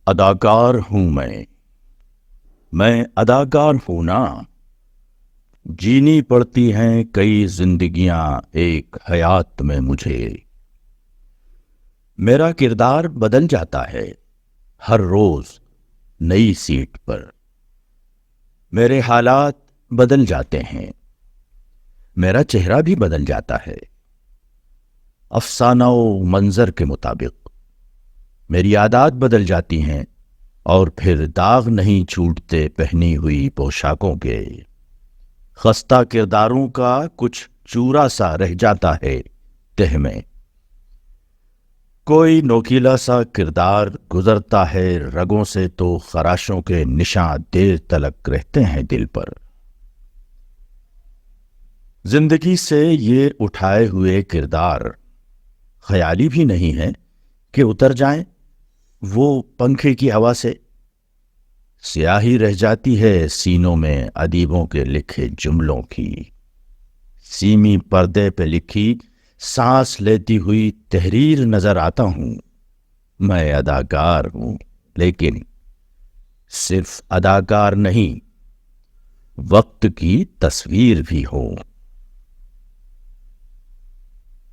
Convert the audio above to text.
اداکار ہوں میں اداکار ہوں نا۔ جینی پڑتی ہیں کئی زندگیاں ایک حیات میں مجھے۔ میرا کردار بدل جاتا ہے ہر روز نئی سیٹ پر۔ میرے حالات بدل جاتے ہیں، میرا چہرہ بھی بدل جاتا ہے افسانہ و منظر کے مطابق۔ میری عادات بدل جاتی ہیں اور پھر داغ نہیں چھوٹتے پہنی ہوئی پوشاکوں کے۔ خستہ کرداروں کا کچھ چورا سا رہ جاتا ہے تہ میں۔ کوئی نوکیلا سا کردار گزرتا ہے رگوں سے تو خراشوں کے نشاں دیر تلک رہتے ہیں دل پر۔ زندگی سے یہ اٹھائے ہوئے کردار خیالی بھی نہیں ہے کہ اتر جائیں وہ پنکھے کی ہوا سے۔ سیاہی رہ جاتی ہے سینوں میں ادیبوں کے لکھے جملوں کی۔ سیمی پردے پہ لکھی سانس لیتی ہوئی تحریر نظر آتا ہوں۔ میں اداکار ہوں، لیکن صرف اداکار نہیں، وقت کی تصویر بھی ہوں۔